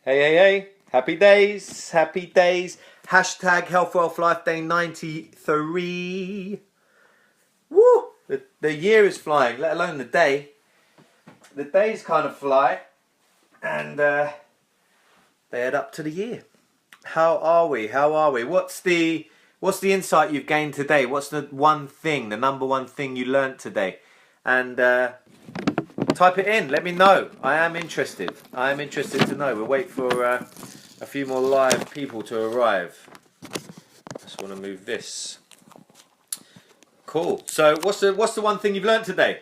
Hey, hey, hey. Happy days. Happy days. Hashtag Health, Wealth, Life Day 93. Woo! The year is flying, let alone the day. The days kind of fly, and they add up to the year. How are we? How are we? What's the insight you've gained today? What's the one thing, the number one thing you learnt today? And type it in. Let me know. I am interested. I am interested to know. We'll wait for a few more live people to arrive. Just want to move this. Cool. So what's the one thing you've learnt today?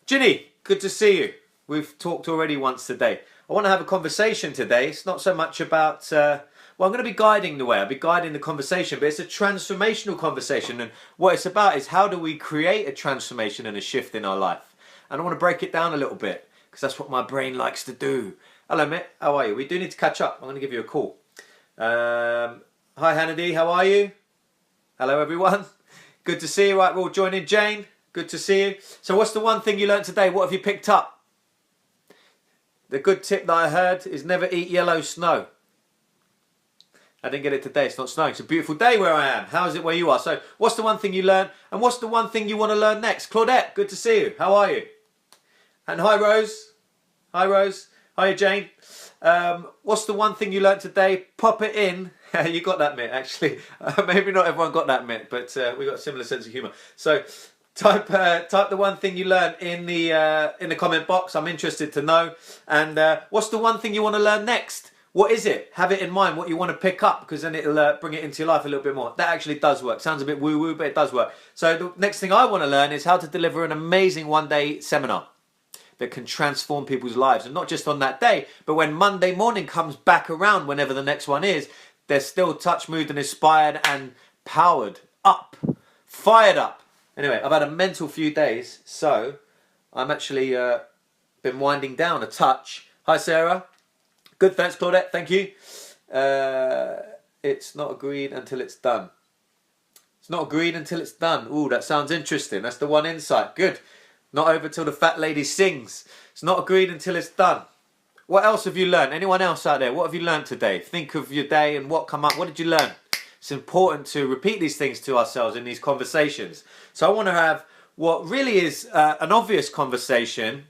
Ginny, good to see you. We've talked already once today. I want to have a conversation today. It's not so much about... well, I'm going to be guiding the way. I'll be guiding the conversation, but it's a transformational conversation. And what it's about is how do we create a transformation and a shift in our life? And I want to break it down a little bit because that's what my brain likes to do. Hello, mate. How are you? We do need to catch up. I'm going to give you a call. Hi, Hannity. How are you? Hello, everyone. Good to see you. Right, we'll join in. Jane, good to see you. So what's the one thing you learnt today? What have you picked up? The good tip that I heard is never eat yellow snow. I didn't get it today. It's not snowing. It's a beautiful day where I am. How is it where you are? So what's the one thing you learned? And what's the one thing you want to learn next? Claudette, good to see you. How are you? And hi, Rose. Hi, Rose. Hi, Jane. What's the one thing you learned today? Pop it in. You got that, Mitt, actually. Maybe not everyone got that, Mitt, but we got a similar sense of humour. So type the one thing you learned in the comment box. I'm interested to know. And what's the one thing you want to learn next? What is it? Have it in mind what you want to pick up, because then it'll bring it into your life a little bit more. That actually does work. Sounds a bit woo-woo, but it does work. So the next thing I want to learn is how to deliver an amazing one-day seminar that can transform people's lives. And not just on that day, but when Monday morning comes back around, whenever the next one is, they're still touched, moved and inspired and powered up, fired up. Anyway, I've had a mental few days, so I'm actually been winding down a touch. Hi, Sarah. Good, thanks, Claudette. Thank you. It's not agreed until it's done. It's not agreed until it's done. Ooh, that sounds interesting. That's the one insight. Good. Not over till the fat lady sings. It's not agreed until it's done. What else have you learned? Anyone else out there? What have you learned today? Think of your day and what come up. What did you learn? It's important to repeat these things to ourselves in these conversations. So I want to have what really is an obvious conversation,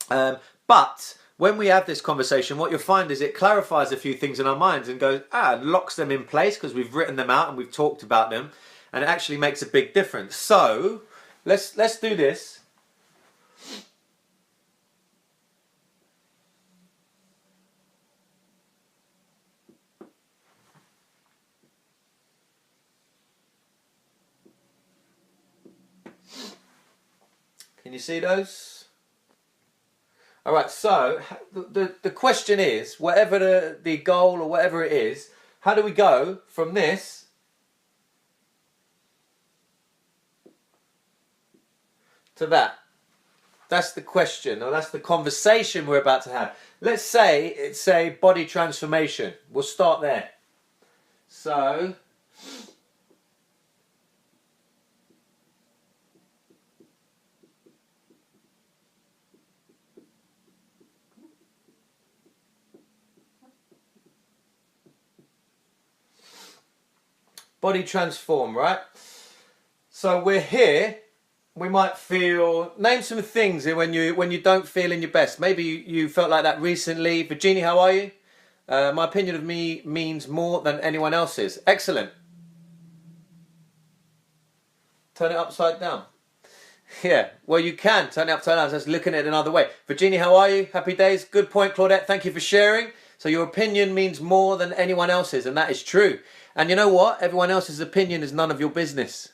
but when we have this conversation, what you'll find is it clarifies a few things in our minds and goes, locks them in place because we've written them out and we've talked about them, and it actually makes a big difference. So let's do this. Can you see those? All right, so the question is, whatever the goal or whatever it is, how do we go from this to that? That's the question, or that's the conversation we're about to have. Let's say it's a body transformation. We'll start there. So body transform, right? So we're here. We might feel, name some things when you don't feel in your best. Maybe you felt like that recently. Virginia, how are you? My opinion of me means more than anyone else's. Excellent. Turn it upside down. Yeah, well, you can turn it upside down. Just looking at it another way. Virginia, how are you? Happy days. Good point, Claudette. Thank you for sharing. So your opinion means more than anyone else's, and that is true. And you know what? Everyone else's opinion is none of your business.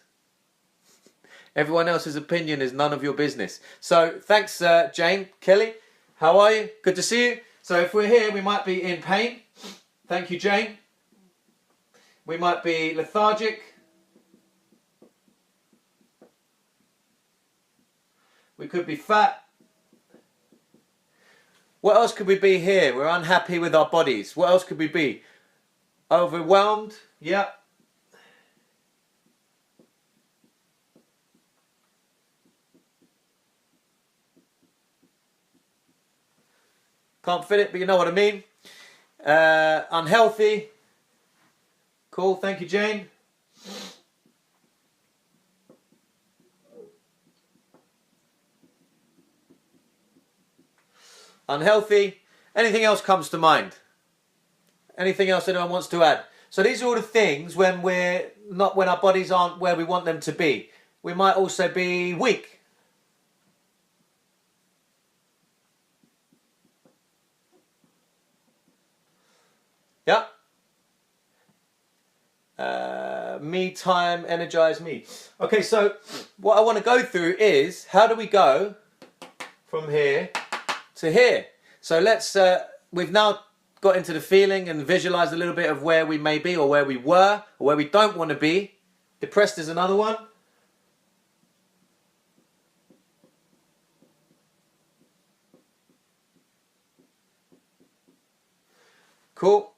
Everyone else's opinion is none of your business. So thanks, Jane. Kelly, how are you? Good to see you. So if we're here, we might be in pain. Thank you, Jane. We might be lethargic. We could be fat. What else could we be here? We're unhappy with our bodies. What else could we be? Overwhelmed. Yeah. Can't fit it, but you know what I mean. Unhealthy. Cool, thank you, Jane. Unhealthy. Anything else comes to mind? Anything else anyone wants to add? So these are all the things when our bodies aren't where we want them to be. We might also be weak. Yeah. Me time, energize me. Okay, so what I want to go through is how do we go from here to here? So let's, we've now got into the feeling and visualized a little bit of where we may be or where we were or where we don't want to be. Depressed is another one. Cool.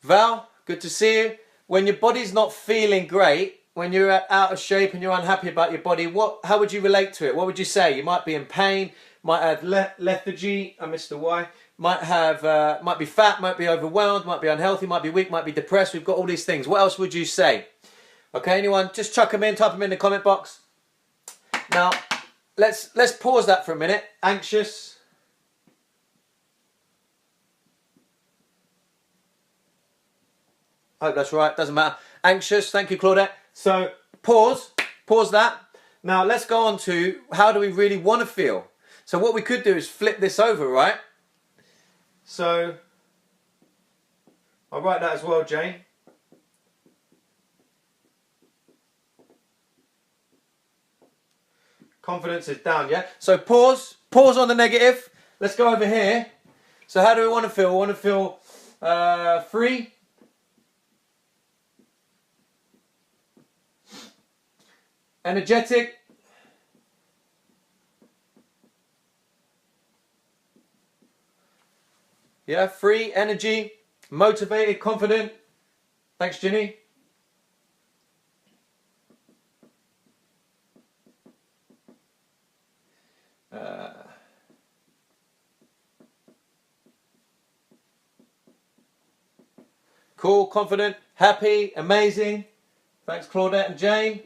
Val, good to see you. When your body's not feeling great, when you're out of shape and you're unhappy about your body, how would you relate to it? What would you say? You might be in pain, might have lethargy, I missed the Y, might be fat, might be overwhelmed, might be unhealthy, might be weak, might be depressed. We've got all these things. What else would you say? Okay, anyone? Just chuck them in, type them in the comment box. Now, let's pause that for a minute. Anxious. I hope that's right, doesn't matter. Anxious, thank you, Claudette. So, pause that. Now, let's go on to how do we really want to feel? So what we could do is flip this over, right? So, I'll write that as well, Jane. Confidence is down, yeah? So pause on the negative. Let's go over here. So how do we want to feel? We want to feel free. Energetic. Yeah, free, energy, motivated, confident. Thanks, Ginny. Cool, confident, happy, amazing. Thanks, Claudette and Jane.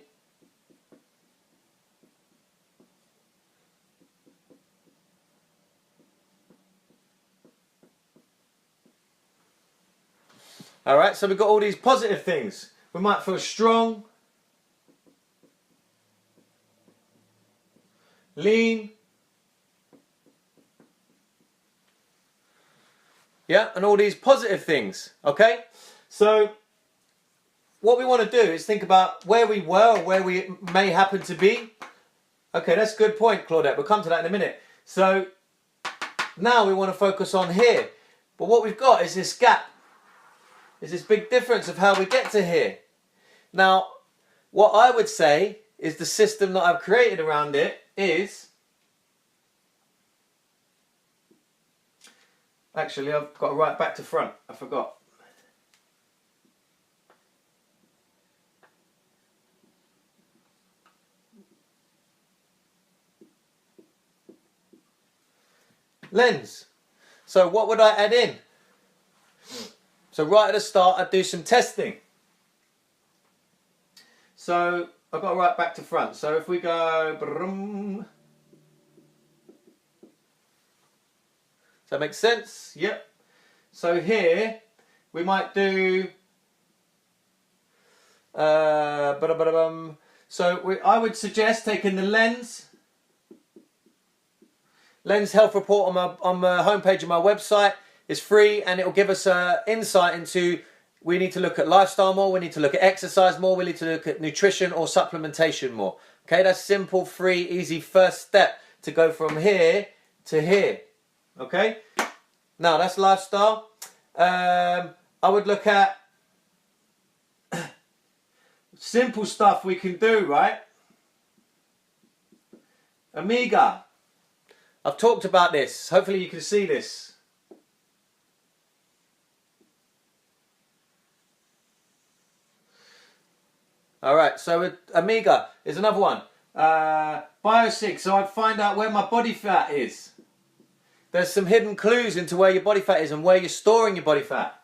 All right, so we've got all these positive things. We might feel strong, lean, yeah, and all these positive things, okay? So what we want to do is think about where we were or where we may happen to be. Okay, that's a good point, Claudette. We'll come to that in a minute. So now we want to focus on here. But what we've got is this gap. Is this big difference of how we get to here. Now, what I would say is the system that I've created around it is... Actually, I've got to write back to front. I forgot. Lens. So what would I add in? So right at the start, I'd do some testing. So I've got to write back to front. So if we go... Does that make sense? Yep. So here, we might do... I would suggest taking the lens health report on my homepage of my website. It's free and it will give us insight into we need to look at lifestyle more, we need to look at exercise more, we need to look at nutrition or supplementation more. Okay, that's simple, free, easy first step to go from here to here. Okay, now that's lifestyle. I would look at simple stuff we can do, right? Omega. I've talked about this. Hopefully you can see this. Alright, so Omega is another one. Bio6, so I'd find out where my body fat is. There's some hidden clues into where your body fat is and where you're storing your body fat.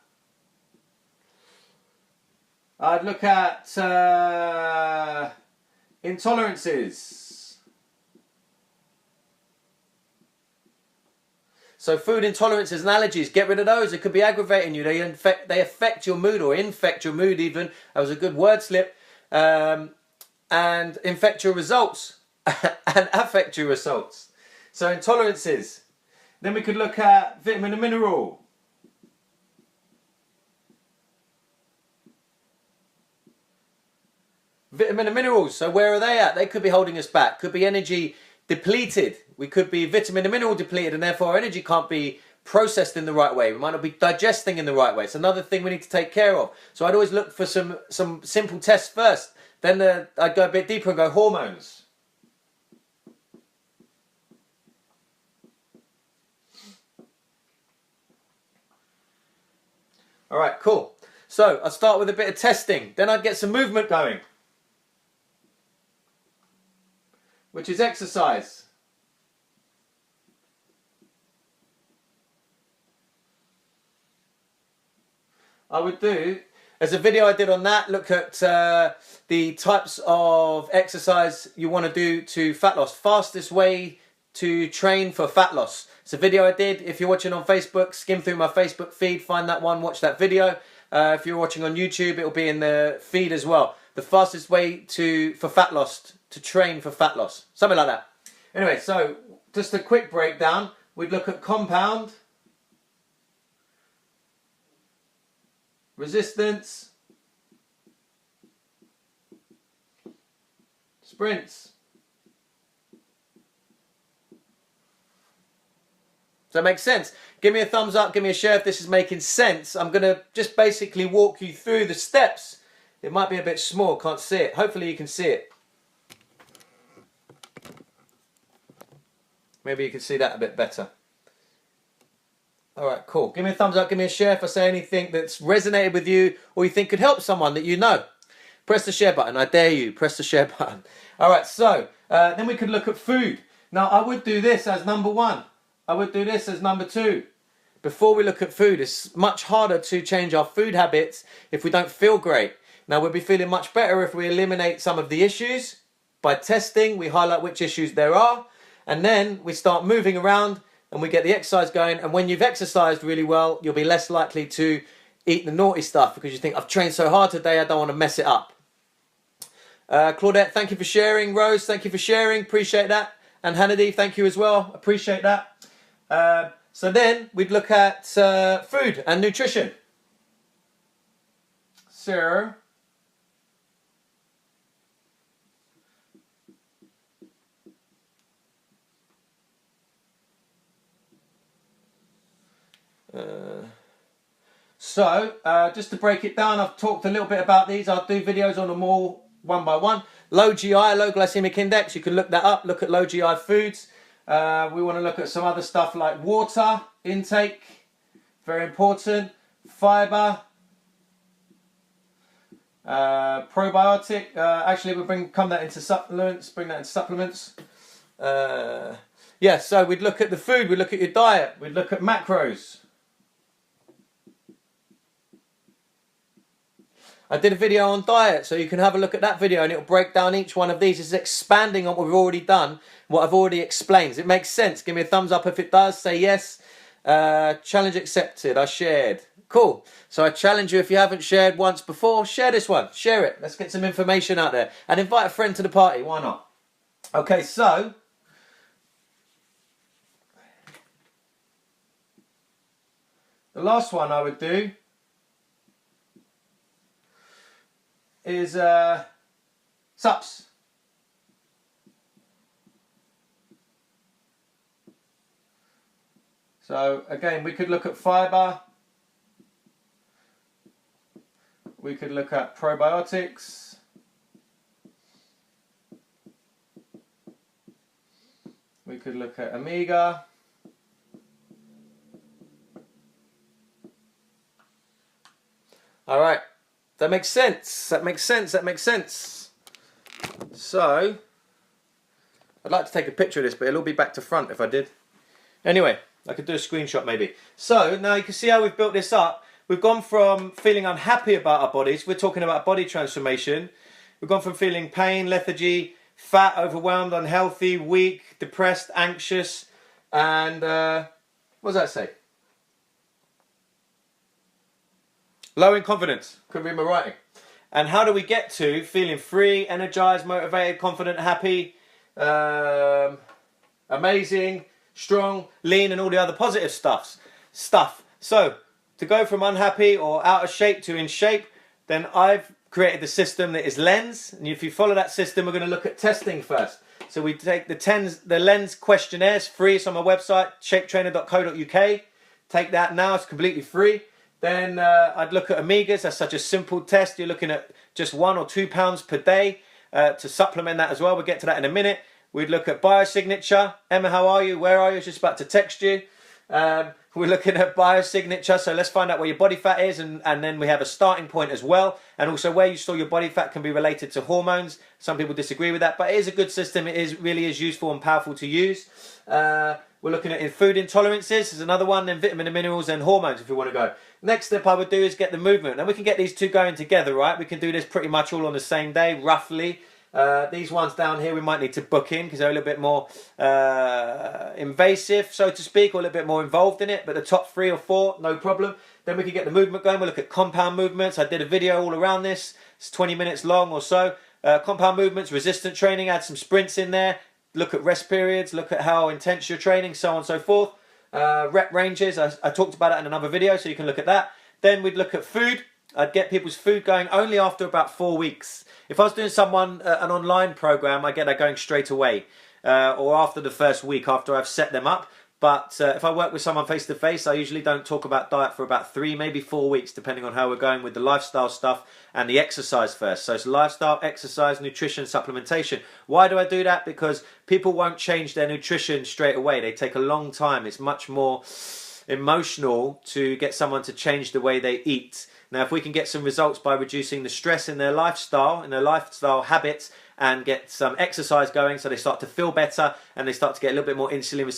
I'd look at intolerances. So food intolerances and allergies, get rid of those. It could be aggravating you. They affect your mood or infect your mood even. That was a good word slip. And infect your results and affect your results. So intolerances. Then we could look at vitamin and mineral. Vitamin and minerals, so where are they at? They could be holding us back. Could be energy depleted. We could be vitamin and mineral depleted, and therefore our energy can't be processed in the right way. We might not be digesting in the right way. It's another thing we need to take care of. So I'd always look for some simple tests first. Then I'd go a bit deeper and go hormones. All right, cool. So I'll start with a bit of testing. Then I'd get some movement going, which is exercise. I would do, as a video I did on that, look at the types of exercise you want to do to fat loss. Fastest way to train for fat loss. It's a video I did. If you're watching on Facebook, skim through my Facebook feed, find that one, watch that video. If you're watching on YouTube, it'll be in the feed as well. The fastest way for fat loss, to train for fat loss. Something like that. Anyway, so just a quick breakdown. We'd look at compound, resistance, sprints. Does that make sense? Give me a thumbs up, give me a share if this is making sense. I'm going to just basically walk you through the steps. It might be a bit small, can't see it. Hopefully you can see it. Maybe you can see that a bit better. Alright, cool. Give me a thumbs up, give me a share if I say anything that's resonated with you or you think could help someone that you know. Press the share button, I dare you. Press the share button. Alright, so then we could look at food. Now I would do this as number one. I would do this as number two. Before we look at food, it's much harder to change our food habits if we don't feel great. Now we'll be feeling much better if we eliminate some of the issues. By testing, we highlight which issues there are, and then we start moving around and we get the exercise going. And when you've exercised really well, you'll be less likely to eat the naughty stuff because you think, I've trained so hard today, I don't want to mess it up. Claudette, thank you for sharing. Rose, thank you for sharing. Appreciate that. And Hannity, thank you as well. Appreciate that. So then we'd look at food and nutrition. So just to break it down, I've talked a little bit about these. I'll do videos on them all one by one. Low GI, low glycemic index, you can look that up. Look at low GI foods. We want to look at some other stuff like water intake, very important, fiber, probiotic. Actually, we'll bring that into supplements. Yeah, so we'd look at the food, we'd look at your diet, we'd look at macros. I did a video on diet, so you can have a look at that video and it'll break down each one of these. It's expanding on what we've already done, what I've already explained. Does it make sense? Give me a thumbs up if it does. Say yes. Challenge accepted. I shared. Cool. So I challenge you, if you haven't shared once before, share this one. Share it. Let's get some information out there. And invite a friend to the party. Why not? Okay, so the last one I would do is SUPs. So again, we could look at fiber, we could look at probiotics, we could look at omega, all right. That makes sense. That makes sense. That makes sense. So, I'd like to take a picture of this, but it'll all be back to front if I did. Anyway, I could do a screenshot maybe. So now you can see how we've built this up. We've gone from feeling unhappy about our bodies. We're talking about body transformation. We've gone from feeling pain, lethargy, fat, overwhelmed, unhealthy, weak, depressed, anxious, and what does that say? Low in confidence. Couldn't read my writing. And how do we get to feeling free, energized, motivated, confident, happy, amazing, strong, lean, and all the other positive stuff. So to go from unhappy or out of shape to in shape, then I've created the system that is LENS. And if you follow that system, we're going to look at testing first. So we take the LENS questionnaires, free. It's on my website, shapetrainer.co.uk. Take that now, it's completely free. Then I'd look at omegas. That's such a simple test. You're looking at just 1 or 2 pounds per day to supplement that as well. We'll get to that in a minute. We'd look at biosignature. Emma, how are you? Where are you? I was just about to text you. We're looking at biosignature, so let's find out where your body fat is, and then we have a starting point as well, and also where you store your body fat can be related to hormones. Some people disagree with that, but it is a good system. It really is useful and powerful to use. We're looking at food intolerances. There's another one, then vitamin and minerals and hormones if you want to go. Next step I would do is get the movement, and we can get these two going together, right? We can do this pretty much all on the same day, roughly. These ones down here we might need to book in because they're a little bit more invasive, so to speak, or a little bit more involved in it, but the top 3 or 4, no problem. Then we can get the movement going. We'll look at compound movements. I did a video all around this. It's 20 minutes long or so. Compound movements, resistant training, add some sprints in there. Look at rest periods, look at how intense you're training, so on and so forth. Rep ranges, I talked about it in another video, so you can look at that. Then we'd look at food. I'd get people's food going only after about 4 weeks. If I was doing someone an online program, I get that going straight away, or after the first week, after I've set them up. But if I work with someone face to face, I usually don't talk about diet for about 3, maybe 4 weeks, depending on how we're going with the lifestyle stuff and the exercise first. So it's lifestyle, exercise, nutrition, supplementation. Why do I do that? Because people won't change their nutrition straight away. They take a long time. It's much more emotional to get someone to change the way they eat. Now, if we can get some results by reducing the stress in their lifestyle habits, and get some exercise going so they start to feel better and they start to get a little bit more insulin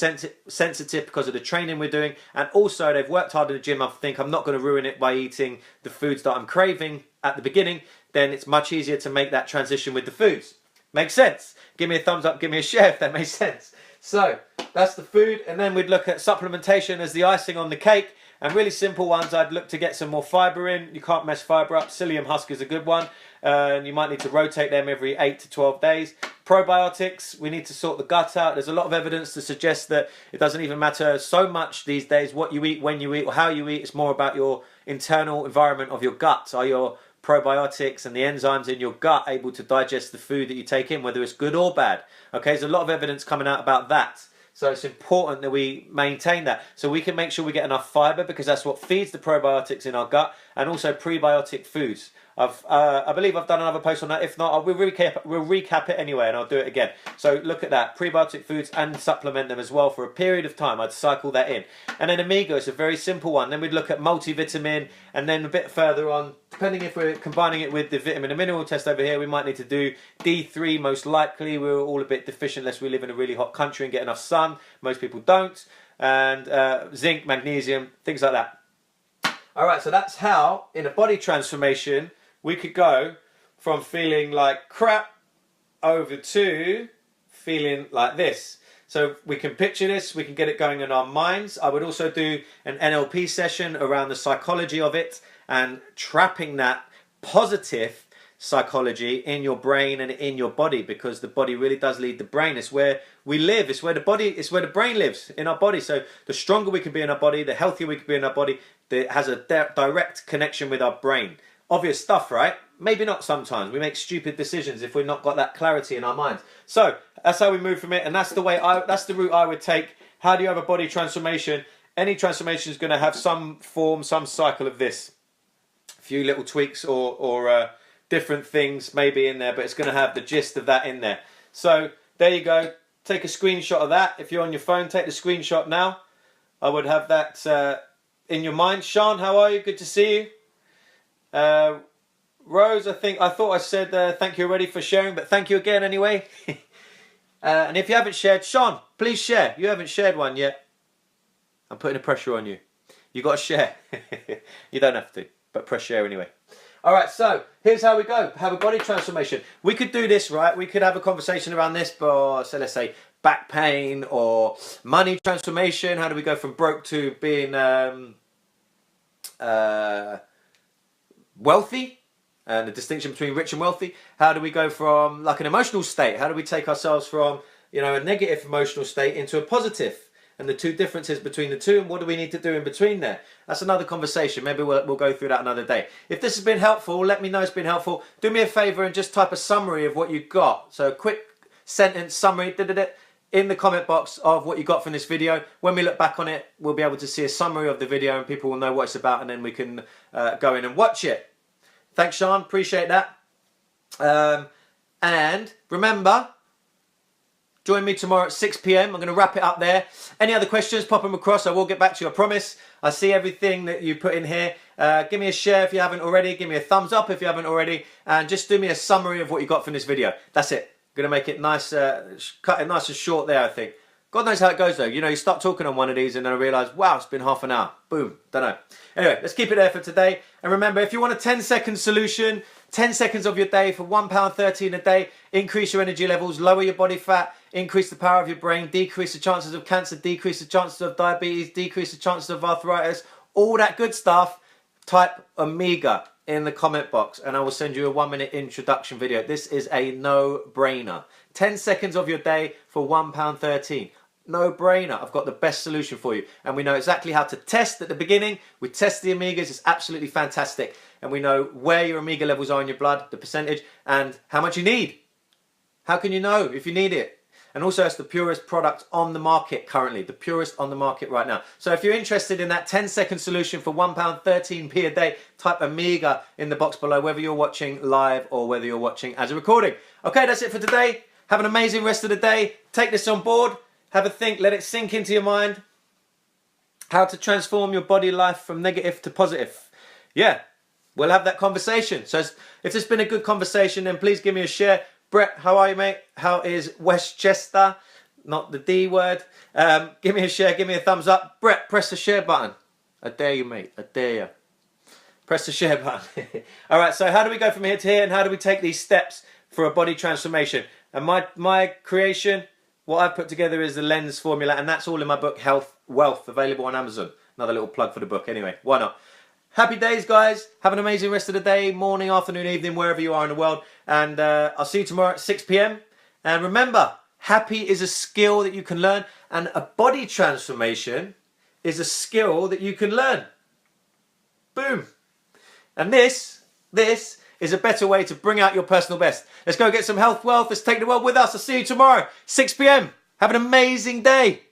sensitive because of the training we're doing, and also they've worked hard in the gym, I think I'm not going to ruin it by eating the foods that I'm craving at the beginning, then it's much easier to make that transition with the foods. Makes sense? Give me a thumbs up, give me a share if that makes sense. So that's the food, and then we'd look at supplementation as the icing on the cake. And really simple ones, I'd look to get some more fibre in. You can't mess fibre up. Psyllium husk is a good one. And you might need to rotate them every 8 to 12 days. Probiotics, we need to sort the gut out. There's a lot of evidence to suggest that it doesn't even matter so much these days what you eat, when you eat, or how you eat. It's more about your internal environment of your gut. Are your probiotics and the enzymes in your gut able to digest the food that you take in, whether it's good or bad? Okay, there's a lot of evidence coming out about that. So it's important that we maintain that. So we can make sure we get enough fibre, because that's what feeds the probiotics in our gut, and also prebiotic foods. I believe I've done another post on that. If not, we'll recap it anyway, and I'll do it again. So look at that, prebiotic foods, and supplement them as well for a period of time. I'd cycle that in. And then omega is a very simple one. Then we'd look at multivitamin, and then a bit further on, depending if we're combining it with the vitamin and mineral test over here, we might need to do D3 most likely. We're all a bit deficient unless we live in a really hot country and get enough sun. Most people don't. And zinc, magnesium, things like that. All right, so that's how, in a body transformation, we could go from feeling like crap over to feeling like this. So we can picture this, we can get it going in our minds. I would also do an NLP session around the psychology of it and trapping that positive psychology in your brain and in your body, because the body really does lead the brain. It's where we live, it's where the brain lives in our body. So the stronger we can be in our body, the healthier we can be in our body, that has a direct connection with our brain. Obvious stuff, right? Maybe not sometimes. We make stupid decisions if we've not got that clarity in our minds. So that's how we move from it, and that's the route I would take. How do you have a body transformation? Any transformation is going to have some form, some cycle of this. A few little tweaks or different things maybe in there, but it's going to have the gist of that in there. So there you go. Take a screenshot of that. If you're on your phone, take the screenshot now. I would have that in your mind. Sean, how are you? Good to see you. Rose, I thought I said thank you already for sharing, but thank you again anyway. And if you haven't shared, Sean, please share. You haven't shared one yet. I'm putting the pressure on you. You got to share. You don't have to, but press share anyway. All right, so here's how we go. Have a body transformation. We could do this, right? We could have a conversation around this, but so let's say back pain or money transformation. How do we go from broke to being wealthy? And the distinction between rich and wealthy. How do we go from like an emotional state? How do we take ourselves from, you know, a negative emotional state into a positive? And the two differences between the two, and what do we need to do in between there? That's another conversation. Maybe we'll go through that another day. If this has been helpful, let me know it's been helpful. Do me a favor and just type a summary of what you got. So a quick sentence summary in the comment box of what you got from this video. When we look back on it, we'll be able to see a summary of the video and people will know what it's about, and then we can go in and watch it. Thanks, Sean. Appreciate that. And remember, join me tomorrow at 6 p.m. I'm going to wrap it up there. Any other questions, pop them across. I will get back to you, I promise. I see everything that you put in here. Give me a share if you haven't already. Give me a thumbs up if you haven't already. And just do me a summary of what you got from this video. That's it. I'm going to make it nice, cut it nice and short there, I think. God knows how it goes though. You know, you start talking on one of these and then I realise, wow, it's been half an hour. Boom. Don't know. Anyway, let's keep it there for today. And remember, if you want a 10-second solution, 10 seconds of your day for £1.13 a day, increase your energy levels, lower your body fat, increase the power of your brain, decrease the chances of cancer, decrease the chances of diabetes, decrease the chances of arthritis, all that good stuff, type Omega in the comment box and I will send you a 1-minute introduction video. This is a no-brainer. 10 seconds of your day for £1.13. No brainer. I've got the best solution for you. And we know exactly how to test at the beginning. We test the omegas. It's absolutely fantastic. And we know where your omega levels are in your blood, the percentage, and how much you need. How can you know if you need it? And also it's the purest product on the market currently. The purest on the market right now. So if you're interested in that 10-second solution for £1.13p a day, type Omega in the box below, whether you're watching live or whether you're watching as a recording. Okay, that's it for today. Have an amazing rest of the day. Take this on board. Have a think, let it sink into your mind. How to transform your body life from negative to positive. Yeah, we'll have that conversation. So if it's been a good conversation, then please give me a share. Brett, how are you, mate? How is Westchester? Not the D word. Give me a share, give me a thumbs up. Brett, press the share button. I dare you, mate. I dare you. Press the share button. All right, so how do we go from here to here, and how do we take these steps for a body transformation? And my creation, what I've put together is the lens formula, and that's all in my book, Health Wealth, available on Amazon. Another little plug for the book anyway, why not? Happy days, guys. Have an amazing rest of the day, morning, afternoon, evening, wherever you are in the world. And I'll see you tomorrow at 6 p.m. And remember, happy is a skill that you can learn, and a body transformation is a skill that you can learn. Boom. And this is a better way to bring out your personal best. Let's go get some health wealth. Let's take the world with us. I'll see you tomorrow, 6 p.m. Have an amazing day.